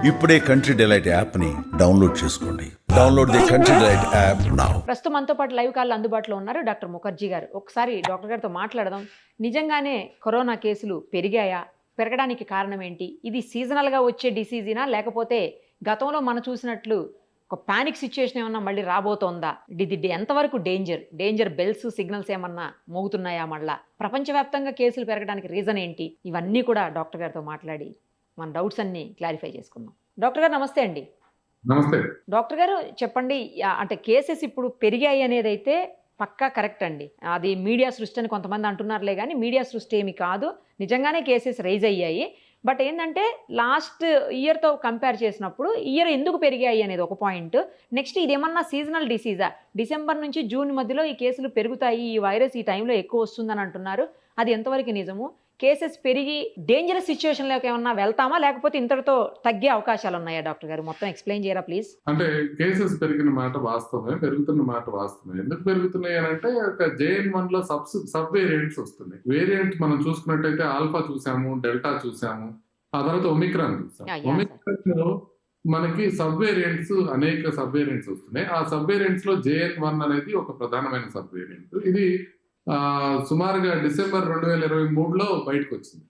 ఇప్పుడే country delight యాప్ని download చేసుకోండి. Download the country delight app now. ప్రస్తుతం మనతో పాటు లైవ్ కాల్ అందుబాటులో ఉన్నారు డాక్టర్ ముఖర్జీ గారు. ఒకసారి డాక్టర్ గారితో మాట్లాడదాం. నిజంగానే కరోనా కేసులు పెరిగాయా? పెరగడానికి కారణం ఏంటి? ఇది సీజనల్గా వచ్చే డిసీజీనా, లేకపోతే గతంలో మనం చూసినట్లు ఒక పానిక్ సిచ్యుయేషన్ ఏమన్నా మళ్ళీ రాబోతోందా? ఇది ఎంతవరకు డేంజర్ బెల్స్ సిగ్నల్స్ ఏమన్నా మోగుతున్నాయా? మళ్ళా ప్రపంచవ్యాప్తంగా కేసులు పెరగడానికి రీజన్ ఏంటి? ఇవన్నీ కూడా డాక్టర్ గారితో మాట్లాడి మన డౌట్స్ అన్ని క్లారిఫై చేసుకుందాం. డాక్టర్ గారు నమస్తే అండి. నమస్తే డాక్టర్ గారు చెప్పండి, అంటే కేసెస్ ఇప్పుడు పెరిగాయి అనేది అయితే పక్కా కరెక్ట్ అండి. అది మీడియా సృష్టి అని కొంతమంది అంటున్నారులే, కానీ మీడియా సృష్టి ఏమి కాదు, నిజంగానే కేసెస్ రైజ్ అయ్యాయి. బట్ ఏంటంటే లాస్ట్ ఇయర్తో కంపేర్ చేసినప్పుడు ఇయర్ ఎందుకు పెరిగాయి అనేది ఒక పాయింట్. నెక్స్ట్ ఇదేమన్నా సీజనల్ డిసీజా? డిసెంబర్ నుంచి జూన్ మధ్యలో ఈ కేసులు పెరుగుతాయి, ఈ వైరస్ ఈ టైంలో ఎక్కువ వస్తుందని అంటున్నారు. అది ఎంతవరకు నిజము? కేసెస్ పెరిగి డేంజరస్ సిచ్యువేషన్లోకి ఏమన్నా వెళ్తామా, లేకపోతే ఇంతటితో తగ్గే అవకాశాలు ఉన్నాయా? డాక్టర్ గారు మొత్తం ఎక్స్ప్లెయిన్ చేయరా ప్లీజ్. అంటే కేసెస్ పెరిగిన మాట వాస్తవమే, పెరుగుతున్న మాట వాస్తవమే. ఎందుకు పెరుగుతున్నాయి అని అంటే JN1 లో సబ్ వేరియంట్స్ వస్తున్నాయి. వేరియంట్ మనం చూసుకున్నట్టయితే ఆల్ఫా చూసాము, డెల్టా చూసాము, ఆ తర్వాత ఒమిక్రాన్ చూసాము. ఒమిక్రాన్ లో మనకి అనేక సబ్ వేరియంట్స్ వస్తున్నాయి. ఆ సబ్ వేరియంట్స్ లో JN1 అనేది ఒక ప్రధానమైన సబ్ వేరియంట్. ఇది సుమారుగా డిసెంబర్ 2023లో బయటకు వచ్చింది.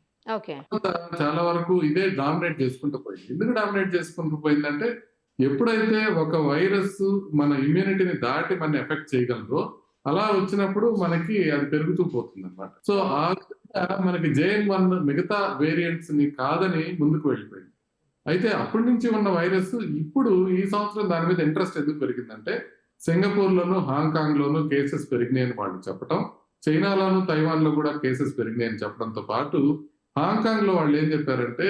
చాలా వరకు ఇదే డామినేట్ చేసుకుంటూ పోయింది. ఎందుకు డామినేట్ చేసుకుంటూ పోయిందంటే, ఎప్పుడైతే ఒక వైరస్ మన ఇమ్యూనిటీని దాటి మన ఎఫెక్ట్ చేయగలదో, అలా వచ్చినప్పుడు మనకి అది పెరుగుతూ పోతుంది అనమాట. సో ఆ విధంగా మనకి JN1 మిగతా వేరియంట్స్ ని కాదని ముందుకు వెళ్ళిపోయింది. అయితే అప్పటి నుంచి ఉన్న వైరస్ ఇప్పుడు ఈ సంవత్సరం దాని మీద ఇంట్రెస్ట్ ఎందుకు పెరిగిందంటే, సింగపూర్ లోను, హాంకాంగ్ లోను కేసెస్ పెరిగినాయని వాళ్ళు చెప్పటం, చైనాలోను, తైవాన్ లో కూడా కేసెస్ పెరిగినాయని చెప్పడంతో పాటు హాంకాంగ్ లో వాళ్ళు ఏం చెప్పారంటే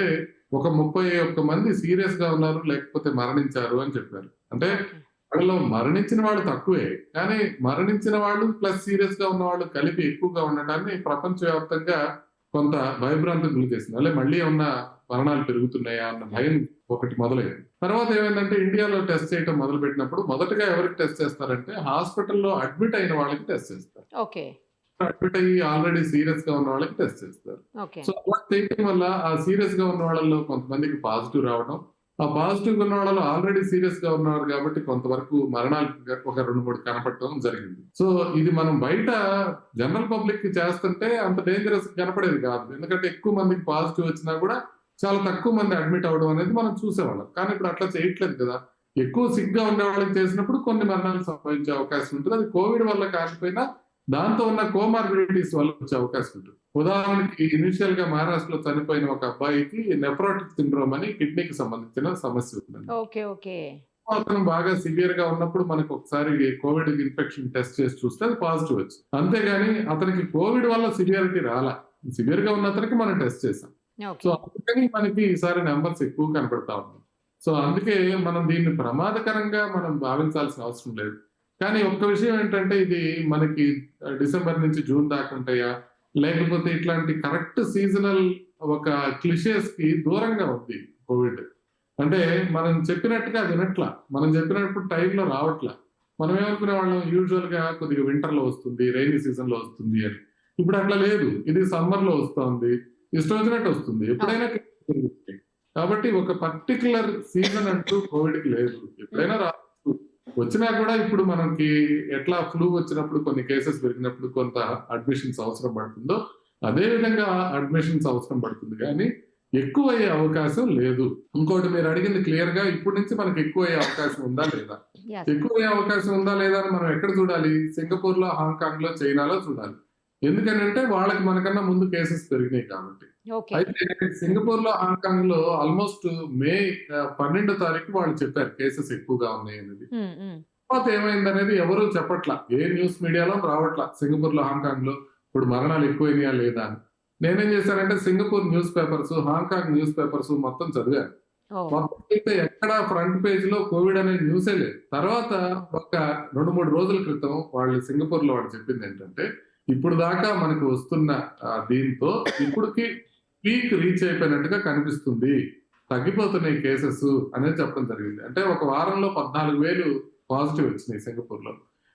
ఒక 31 మంది సీరియస్ గా ఉన్నారు, లేకపోతే మరణించారు అని చెప్పారు. అంటే వాళ్ళలో మరణించిన వాళ్ళు తక్కువే, కానీ మరణించిన వాళ్ళు ప్లస్ సీరియస్ గా ఉన్న వాళ్ళు కలిపి ఎక్కువగా ఉండటాన్ని ప్రపంచవ్యాప్తంగా కొంత భయభ్రాంతికి గురి చేసింది. అలా మళ్ళీ ఉన్న మరణాలు పెరుగుతున్నాయా అన్న భయం ఒకటి మొదలైంది. తర్వాత ఏమైందంటే, ఇండియాలో టెస్ట్ చేయడం మొదలు పెట్టినప్పుడు మొదటగా ఎవరికి టెస్ట్ చేస్తారంటే హాస్పిటల్లో అడ్మిట్ అయిన వాళ్ళకి టెస్ట్ చేస్తారు. అడ్మిట్ అయ్యి ఆల్రెడీ సీరియస్ గా ఉన్న వాళ్ళకి టెస్ట్ చేస్తారు. సో అలా చేయడం వల్ల ఆ సీరియస్ గా ఉన్న వాళ్ళలో కొంతమందికి పాజిటివ్ రావడం, ఆ పాజిటివ్ ఉన్న వాళ్ళలో ఆల్రెడీ సీరియస్ గా ఉన్నారు కాబట్టి కొంతవరకు మరణాలు ఒక 2-3 కనపడటం జరిగింది. సో ఇది మనం బయట జనరల్ పబ్లిక్ కి చేస్తుంటే అంత డేంజరస్ కనపడేది కాదు. ఎందుకంటే ఎక్కువ మందికి పాజిటివ్ వచ్చినా కూడా చాలా తక్కువ మంది అడ్మిట్ అవ్వడం అనేది మనం చూసేవాళ్ళం. కానీ ఇప్పుడు అట్లా చేయట్లేదు కదా. ఎక్కువ సిక్ గా ఉండే వాళ్ళకి చేసినప్పుడు కొన్ని మరణాలు సంభవించే అవకాశం ఉంటుంది. అది కోవిడ్ వల్ల కాకపోయినా దాంతో ఉన్న కోమార్బిడిటీస్ వల్ల వచ్చే అవకాశం ఉంటుంది. ఉదాహరణకి ఇనిషియల్ గా మహారాష్ట్రలో చనిపోయిన ఒక అబ్బాయికి నెఫ్రోటిక్ సిండ్రోమ్ అని కిడ్నీకి సంబంధించిన సమస్య ఉంటుంది. అతను బాగా సివియర్ గా ఉన్నప్పుడు మనకు ఒకసారి కోవిడ్ ఇన్ఫెక్షన్ టెస్ట్ చేసి చూస్తే అది పాజిటివ్ వచ్చింది. అంతేగాని అతనికి కోవిడ్ వల్ల సివియారిటీ రాలా. సివియర్ గా ఉన్న అతనికి మనం టెస్ట్ చేసాం. సో అందుకని మనకి ఈసారి నెంబర్స్ ఎక్కువ కనపడతా ఉన్నాయి. సో అందుకే మనం దీన్ని ప్రమాదకరంగా మనం భావించాల్సిన అవసరం లేదు. కానీ ఒక్క విషయం ఏంటంటే, ఇది మనకి డిసెంబర్ నుంచి జూన్ దాకా ఉంటాయా, లేకపోతే ఇట్లాంటి కరెక్ట్ సీజనల్ ఒక క్లిషేస్ కి దూరంగా ఉంది కోవిడ్. అంటే మనం చెప్పినట్టుగా వినట్లా, మనం చెప్పినప్పుడు టైంలో రావట్లా. మనం ఏమనుకునే వాళ్ళం, యూజువల్ గా కొద్దిగా వింటర్ లో వస్తుంది, రైనీ సీజన్ లో వస్తుంది అని. ఇప్పుడు అట్లా లేదు. ఇది సమ్మర్ లో వస్తుంది, ఇష్టం వచ్చినట్టు వస్తుంది, ఎప్పుడైనా పెరుగుతుంది. కాబట్టి ఒక పర్టికులర్ సీజన్ అంటూ కోవిడ్ కి లేదు, ఎప్పుడైనా వచ్చినా కూడా. ఇప్పుడు మనకి ఎట్లా ఫ్లూ వచ్చినప్పుడు కొన్ని కేసెస్ పెరిగినప్పుడు కొంత అడ్మిషన్స్ అవసరం పడుతుందో, అదే విధంగా అడ్మిషన్స్ అవసరం పడుతుంది, కానీ ఎక్కువ అయ్యే అవకాశం లేదు. ఇంకోటి మీరు అడిగింది క్లియర్ గా, ఇప్పటి నుంచి మనకి ఎక్కువ అయ్యే అవకాశం ఉందా లేదా, ఎక్కువ అయ్యే అవకాశం ఉందా లేదా అని మనం ఎక్కడ చూడాలి? సింగపూర్ లో, హాంకాంగ్ లో, చైనాలో చూడాలి. ఎందుకంటే వాళ్ళకి మనకన్నా ముందు కేసెస్ పెరిగినాయి కాబట్టి. అయితే సింగపూర్ లో, హాంకాంగ్ లో ఆల్మోస్ట్ మే 12వ తారీఖు వాళ్ళు చెప్పారు కేసెస్ ఎక్కువగా ఉన్నాయి అనేది. తర్వాత ఏమైందనేది ఎవరు చెప్పట్లా, ఏ న్యూస్ మీడియాలో రావట్లా. సింగపూర్ లో, హాంకాంగ్ లో ఇప్పుడు మరణాలు ఎక్కువైనాయా లేదా అని. నేనేం చేశానంటే Singapore news papers, Hong Kong news papers మొత్తం చదివాను. మొత్తం అయితే ఎక్కడ ఫ్రంట్ పేజ్ లో కోవిడ్ అనే న్యూసే లేదు. తర్వాత ఒక 2-3 రోజుల క్రితం వాళ్ళు సింగపూర్ లో వాళ్ళు చెప్పింది ఏంటంటే, ఇప్పుడు దాకా మనకు వస్తున్న దీంతో ఇప్పటికి పీక్ రీచ్ అయిపోయినట్టుగా కనిపిస్తుంది, తగ్గిపోతున్నాయి కేసెస్ అనేది చెప్పడం జరిగింది. అంటే ఒక వారంలో 14,000 పాజిటివ్ వచ్చినాయి సింగపూర్ లో.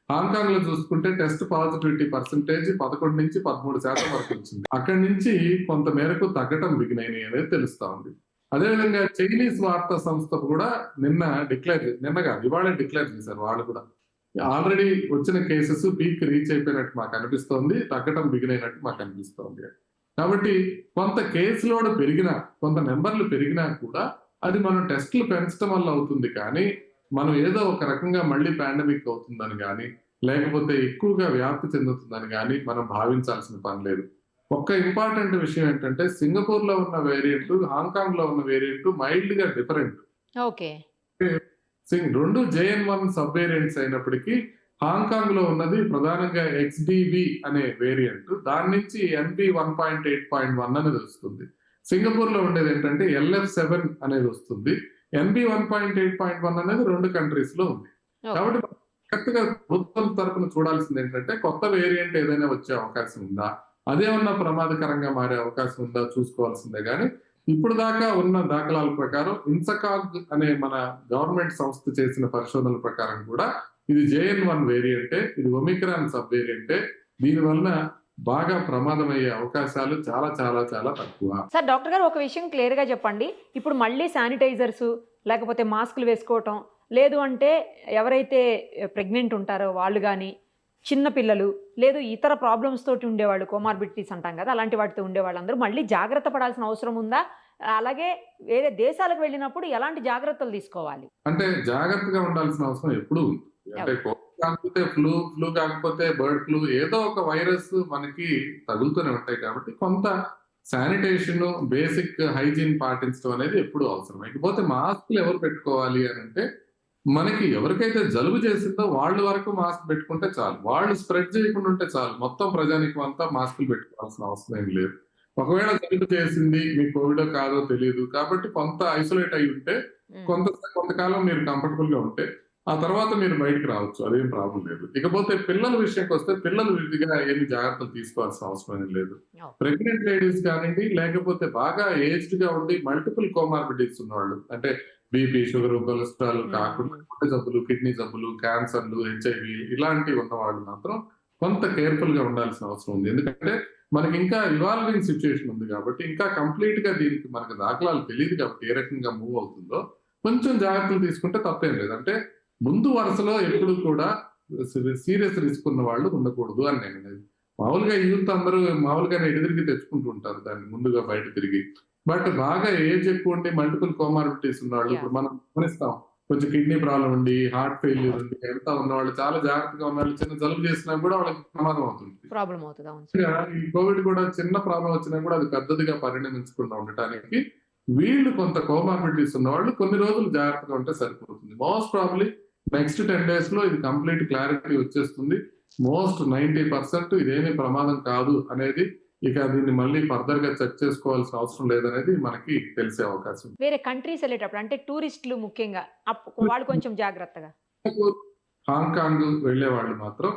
హాంకాంగ్ లో చూసుకుంటే టెస్ట్ పాజిటివిటీ పర్సెంటేజ్ 11 నుంచి 13% వరకు వచ్చింది. అక్కడి నుంచి కొంత మేరకు తగ్గటం బిగినైనాయి అనేది తెలుస్తా ఉంది. అదేవిధంగా చైనీస్ వార్తా సంస్థ కూడా నిన్న కాదు ఇవాళ డిక్లేర్ చేశారు. వాళ్ళు కూడా ఆల్రెడీ వచ్చిన కేసెస్ పీక్ రీచ్ అయిపోయినట్టు మాకు అనిపిస్తోంది, తగ్గటం బిగినైనట్టు మాకు అనిపిస్తోంది. కాబట్టి కొంత కేసు లోడ్ పెరిగినా, కొంత నెంబర్లు పెరిగినా కూడా అది మనం టెస్టులు పెంచడం వల్ల అవుతుంది కానీ మనం ఏదో ఒక రకంగా మళ్ళీ పాండమిక్ అవుతుందని కానీ లేకపోతే ఎక్కువగా వ్యాప్తి చెందుతుందని కానీ మనం భావించాల్సిన పని లేదు. ఒక్క ఇంపార్టెంట్ విషయం ఏంటంటే సింగపూర్ లో ఉన్న వేరియంట్, హాంకాంగ్ లో ఉన్న వేరియంట్ మైల్డ్ గా డిఫరెంట్. ఓకే. రెండు JN1 సబ్ వేరియంట్స్ అయినప్పటికీ హాంకాంగ్ లో ఉన్నది ప్రధానంగా XBB అనే వేరియంట్, దాని నుంచి NB 1.8.1 అనేది వస్తుంది. సింగపూర్ లో ఉండేది ఏంటంటే LF7 అనేది వస్తుంది. NB 1.8.1 అనేది 2 కంట్రీస్ లో ఉంది. కాబట్టి కరెక్ట్గా ప్రభుత్వం తరపున చూడాల్సింది ఏంటంటే కొత్త వేరియంట్ ఏదైనా వచ్చే అవకాశం ఉందా, అదేమన్నా ప్రమాదకరంగా మారే అవకాశం ఉందా చూసుకోవాల్సిందే. కానీ ఇప్పుడు దాకా ఉన్న దాఖలాల ప్రకారం ఇన్సకాగ్ అనే మన గవర్నమెంట్ సంస్థ చేసిన పరిశోధనల ప్రకారం కూడా ఇది JN1 వేరియంటే, ఇది ఒమిక్రాన్ సబ్ వేరియంటే. దీనివల్ల బాగా ప్రమాదం అయ్యే అవకాశాలు చాలా చాలా చాలా తక్కువ. సార్ డాక్టర్ గారు ఒక విషయం క్లియర్గా చెప్పండి. ఇప్పుడు మళ్ళీ శానిటైజర్స్ లేకపోతే మాస్కులు వేసుకోవటం, లేదు అంటే ఎవరైతే ప్రెగ్నెంట్ ఉంటారో వాళ్ళు కానీ, చిన్నపిల్లలు, లేదు ఇతర ప్రాబ్లమ్స్ తోటి ఉండేవాళ్ళు, కోమార్బిడిటీస్ అంటాం కదా, అలాంటి వాటితో ఉండేవాళ్ళందరూ మళ్ళీ జాగ్రత్త పడాల్సిన అవసరం ఉందా? అలాగే వేరే దేశాలకు వెళ్ళినప్పుడు ఎలాంటి జాగ్రత్తలు తీసుకోవాలి? అంటే జాగ్రత్తగా ఉండాల్సిన అవసరం ఎప్పుడు ఉంది. అంటే కోవిడ్ కాకపోతే ఫ్లూ కాకపోతే బర్డ్ ఫ్లూ, ఏదో ఒక వైరస్ మనకి తగులుతూనే ఉంటాయి. కాబట్టి కొంత శానిటేషన్, బేసిక్ హైజీన్ పాటించడం అనేది ఎప్పుడు అవసరం. ఇకపోతే మాస్క్లు ఎవరు పెట్టుకోవాలి అని అంటే మనకి ఎవరికైతే జలుబు చేసిందో వాళ్ళ వరకు మాస్క్ పెట్టుకుంటే చాలు, వాళ్ళు స్ప్రెడ్ చేయకుండా ఉంటే చాలు. మొత్తం ప్రజానికం అంతా మాస్కులు పెట్టుకోవాల్సిన అవసరం ఏం లేదు. ఒకవేళ జలుబు చేసింది, మీకు కోవిడ్ కాదో తెలియదు కాబట్టి కొంత ఐసోలేట్ అయి ఉంటే కొంతకాలం మీరు కంఫర్టబుల్ గా ఉంటే ఆ తర్వాత మీరు బయటకు రావచ్చు, అదేం ప్రాబ్లం లేదు. ఇకపోతే పిల్లల విషయంకి వస్తే పిల్లలు విడిగా ఏమి జాగ్రత్తలు తీసుకోవాల్సిన అవసరం ఏం లేదు. ప్రెగ్నెంట్ లేడీస్ కానివ్వండి, లేకపోతే బాగా ఏజ్డ్ గా ఉండి మల్టిపుల్ కోమార్బిడిటీస్ ఉన్నవాళ్ళు, అంటే బీపీ, షుగర్, కొలెస్ట్రాల్ కాకుండా గుండె జబ్బులు, కిడ్నీ జబ్బులు, క్యాన్సర్లు, HIV ఇలాంటివి ఉన్నవాళ్ళు మాత్రం కొంత కేర్ఫుల్ గా ఉండాల్సిన అవసరం ఉంది. ఎందుకంటే మనకి ఇంకా ఇవాల్వింగ్ సిచ్యుయేషన్ ఉంది కాబట్టి, ఇంకా కంప్లీట్ గా దీనికి మనకు దాఖలాలు తెలియదు కాబట్టి ఏ రకంగా మూవ్ అవుతుందో కొంచెం జాగ్రత్తలు తీసుకుంటే తప్పేం లేదు. అంటే ముందు వరుసలో ఎప్పుడు కూడా సీరియస్ రిస్క్ ఉన్న వాళ్ళు ఉండకూడదు అని నేను అనేది. మామూలుగా యూత్ అందరూ మామూలుగానే ఎదురికి తెచ్చుకుంటూ ఉంటారు దాన్ని ముందుగా బయట తిరిగి. బట్ బాగా ఏజ్ ఎక్కువ ఉండి మల్టిపుల్ కోమార్బిడిటీస్ ఉన్నవాళ్ళు, ఇప్పుడు మనం గమనిస్తాం, కొంచెం కిడ్నీ ప్రాబ్లం ఉండి, హార్ట్ ఫెయిల్యూర్ ఉండి, ఎంత ఉన్నవాళ్ళు, చాలా జాగ్రత్తగా ఉన్నవాళ్ళు చిన్న జలుబు చేసినా కూడా వాళ్ళకి ప్రమాదం అవుతుంది. ప్రాబ్లం అవుతుంది. ఈ కోవిడ్ కూడా చిన్న ప్రాబ్లం వచ్చినా కూడా అది పెద్దదిగా పరిణమించకుండా ఉండటానికి వీళ్ళు కొంత కోమార్బిడిటీస్ ఉన్నవాళ్ళు కొన్ని రోజులు జాగ్రత్తగా ఉంటే సరిపోతుంది. మోస్ట్ ప్రాబ్లీ నెక్స్ట్ 10 days లో ఇది కంప్లీట్ క్లారిటీ వచ్చేస్తుంది. మోస్ట్ 90% ఇదేమీ ప్రమాదం కాదు అనేది, ఇక దీన్ని మళ్ళీ ఫర్దర్ గా చెక్ చేసుకోవాల్సిన అవసరం లేదనేది మనకి తెలిసే అవకాశం. వేరే కంట్రీస్ వెళ్ళేటప్పుడు అంటే టూరిస్టులు ముఖ్యంగా వాళ్ళు కొంచెం జాగ్రత్తగా, హాంకాంగ్ వెళ్లే వాళ్ళు మాత్రం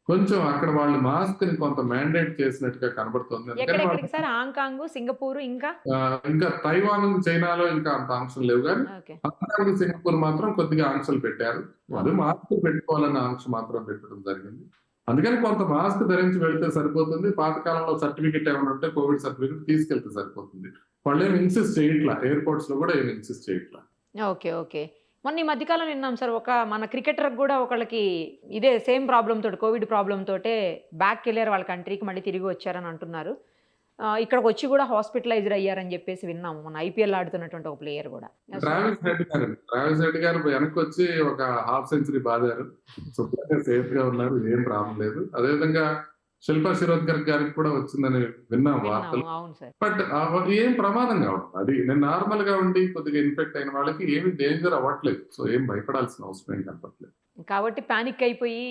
కొంచెం అక్కడ వాళ్ళు మాస్క్ ని కొంత మ్యాండేట్ చేసినట్టుగా కనబడుతుంది. సార్ హాంకాంగ్, సింగపూర్, ఇంకా తైవాన్, చైనాలో ఇంకా అంత ఆంక్షలు లేవు. కానీ హాంకాంగ్, సింగపూర్ మాత్రం కొద్దిగా ఆంక్షలు పెట్టారు. వాళ్ళు మాస్క్ పెట్టుకోవాలన్న ఆంక్ష మాత్రం పెట్టడం జరిగింది. అందుకని కొంత మాస్క్ ధరించి వెళ్తే సరిపోతుంది. పాతకాలంలో సర్టిఫికెట్ ఏమైనా ఉంటే కోవిడ్ సర్టిఫికెట్ తీసుకెళ్తే సరిపోతుంది. వాళ్ళు ఏమి ఇన్సిస్ట్ చేయట్లా, ఎయిర్పోర్ట్స్ లో కూడా ఏమి ఇన్సిస్ట్ చేయట్లా. ఓకే. మొన్న ఈ మధ్యకాలం విన్నాం సార్, ఒక మన క్రికెటర్ కూడా ఒకళ్ళకి ఇదే సేమ్ ప్రాబ్లం తోటి, కోవిడ్ ప్రాబ్లం తోటే బ్యాక్ వెళ్ళారు వాళ్ళ కంట్రీకి, మళ్ళీ తిరిగి వచ్చారని అంటున్నారు. ఇక్కడికి వచ్చి కూడా హాస్పిటలైజ్డ్ అయ్యారని చెప్పేసి విన్నాము. మన IPL ఆడుతున్నటువంటి ఒక ప్లేయర్ కూడా. ట్రావిస్ హెడ్ గారు వెనక్కి వచ్చి ఒక హాఫ్ సెంచరీ బాదారు, సేఫ్ గా ఉన్నారు, ఏం ప్రాబ్లం లేదు. అదేవిధంగా శిల్పా శిరోద్కర్ గారికి కూడా వచ్చిందని విన్నాం వార్తలు. బట్ ఏం ప్రమాదం కావడం, అది నేను నార్మల్ గా ఉండి కొద్దిగా ఇన్ఫెక్ట్ అయిన వాళ్ళకి ఏమి డేంజర్ అవ్వట్లేదు. సో ఏం భయపడాల్సిన అవసరం ఏం కనపట్లేదు. కాబట్టి పానిక్ అయిపోయి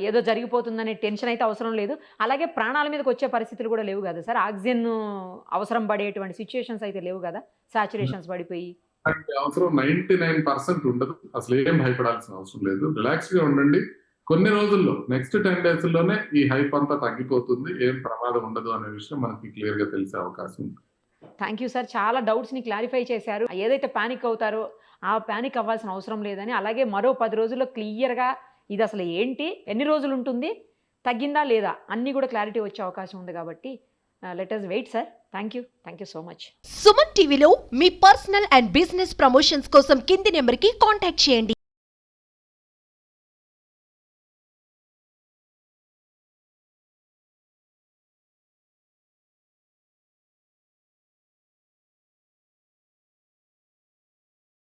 ఏదో జరిగిపోతుందనే టెన్షన్ అయితే అవసరం లేదు. అలాగే ప్రాణాల మీదకి వచ్చే పరిస్థితులు కూడా లేవు కదా సార్, ఆక్సిజన్ అవసరం పడేటువంటి సిచ్యుయేషన్స్ అయితే లేవు కదా, సాచురేషన్స్ పడిపోయి అవసరం 99% ఉండదు. అసలు ఏం భయపడాల్సిన అవసరం లేదు. రిలాక్స్ గా ఉండండి. కొన్ని రోజుల్లో నెక్స్ట్ 10 days లోనే ఈ హైప్ అంతా తగ్గిపోతుంది, ఏం ప్రమాదం ఉండదు అనే విషయం మనకి క్లియర్ గా తెలిసే అవకాశం ఉంది. థ్యాంక్ యూ సార్, చాలా డౌట్స్ ని క్లారిఫై చేశారు. ఏదైతే పానిక్ అవుతారో ఆ పానిక్ అవ్వాల్సిన అవసరం లేదని, అలాగే మరో 10 రోజుల్లో క్లియర్గా ఇది అసలు ఏంటి, ఎన్ని రోజులు ఉంటుంది, తగ్గిందా లేదా అన్నీ కూడా క్లారిటీ వచ్చే అవకాశం ఉంది. కాబట్టి let us wait sir. Thank you so much. Suman టీవీలో మీ పర్సనల్ అండ్ బిజినెస్ ప్రమోషన్స్ కోసం కింది నెంబర్కి కాంటాక్ట్ చేయండి.